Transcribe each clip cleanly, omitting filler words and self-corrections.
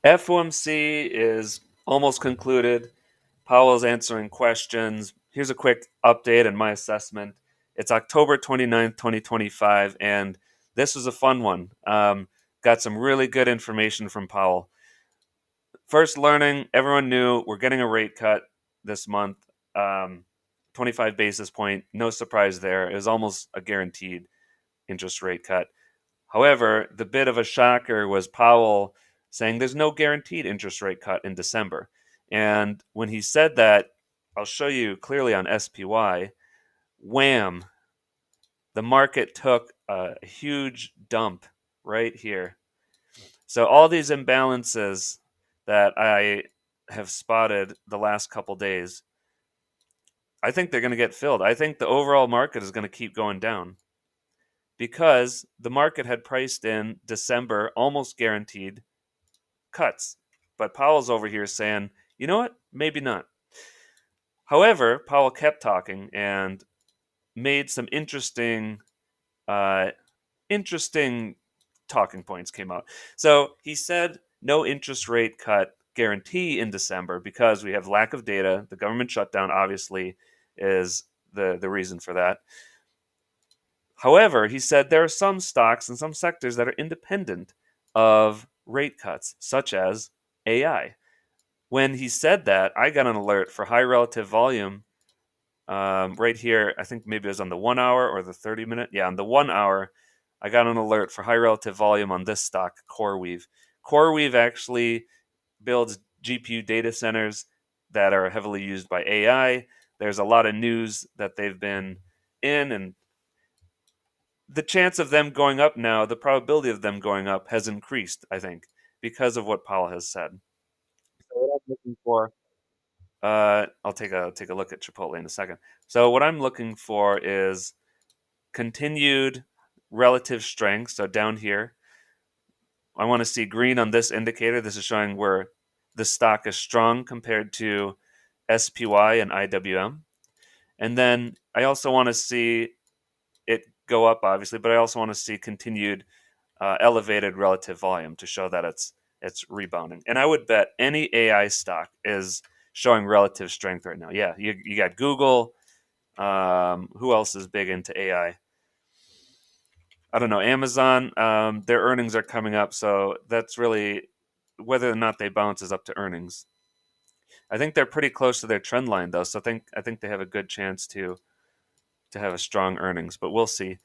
FOMC is almost concluded. Powell's answering questions. Here's a quick update and my assessment. It's October 29th, 2025, and this was a fun one. Got some really good information from Powell. First learning, everyone knew we're getting a rate cut this month. 25 basis point, no surprise there. It was almost a guaranteed interest rate cut. However, the bit of a shocker was Powell saying there's no guaranteed interest rate cut in December. And when he said that, I'll show you clearly on SPY, wham, the market took a huge dump right here. So all these imbalances that I have spotted the last couple days, I think they're going to get filled. I think the overall market is going to keep going down because the market had priced in December almost guaranteed cuts. But Powell's over here saying, you know what? Maybe not. However, Powell kept talking and made some uh, interesting talking points came out. So he said no interest rate cut guarantee in December because we have lack of data. The government shutdown obviously is the reason for that. However, he said there are some stocks and some sectors that are independent of rate cuts, such as AI. When he said that, I got an alert for high relative volume right here. I think maybe it was on the 1 hour or the 30 minute. Yeah, on the 1 hour, I got an alert for high relative volume on this stock, CoreWeave. CoreWeave actually builds GPU data centers that are heavily used by AI. There's a lot of news that they've been in, and the chance of them going up now, the probability of them going up has increased, I think, because of what Powell has said. So what I'm looking for, I'll take a look at Chipotle in a second. So what I'm looking for is continued relative strength. So down here, I want to see green on this indicator. This is showing where the stock is strong compared to SPY and IWM. And then I also want to see it go up, obviously, but I also want to see continued elevated relative volume to show that it's rebounding. And I would bet any AI stock is showing relative strength right now. Yeah, you got Google. Who else is big into AI? I don't know. Amazon. Their earnings are coming up, so that's really whether or not they bounce is up to earnings. I think they're pretty close to their trend line though, so I think they have a good chance to have a strong earnings, but we'll see.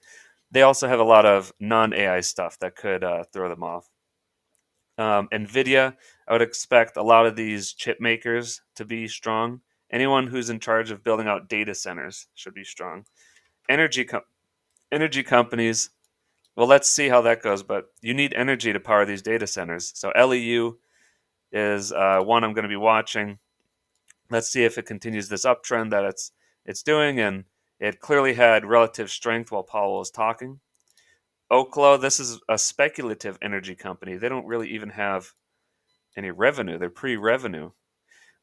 They also have a lot of non AI stuff that could throw them off. Nvidia, I would expect a lot of these chip makers to be strong. Anyone who's in charge of building out data centers should be strong. Energy com- energy companies. Well, let's see how that goes. But you need energy to power these data centers. So LEU is one I'm going to be watching. Let's see if it continues this uptrend that it's doing, and it clearly had relative strength while Powell was talking. Oklo, this is a speculative energy company. They don't really even have any revenue. They're pre-revenue.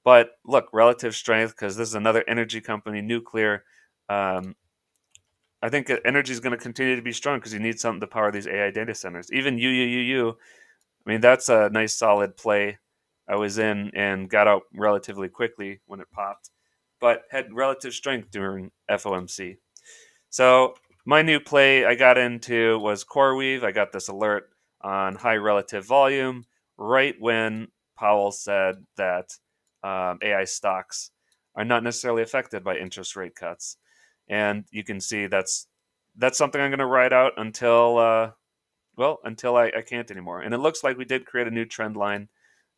But look, relative strength because this is another energy company, nuclear. Um, I think energy is going to continue to be strong because you need something to power these AI data centers. Even UUUU, I mean, that's a nice solid play. I was in and got out relatively quickly when it popped, but had relative strength during FOMC. So my new play I got into was CoreWeave. I got this alert on high relative volume right when Powell said that AI stocks are not necessarily affected by interest rate cuts, and you can see that's something I'm going to ride out until until I can't anymore. And it looks like we did create a new trend line.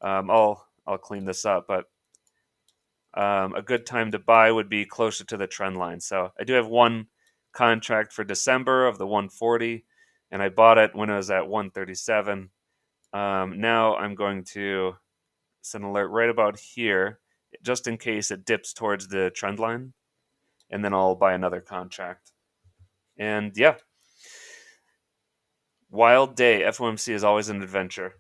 I'll clean this up, but a good time to buy would be closer to the trend line. So I do have one contract for December of the 140, and I bought it when it was at 137. Now I'm going to set an alert right about here, just in case it dips towards the trend line, and then I'll buy another contract. And yeah, wild day. FOMC is always an adventure.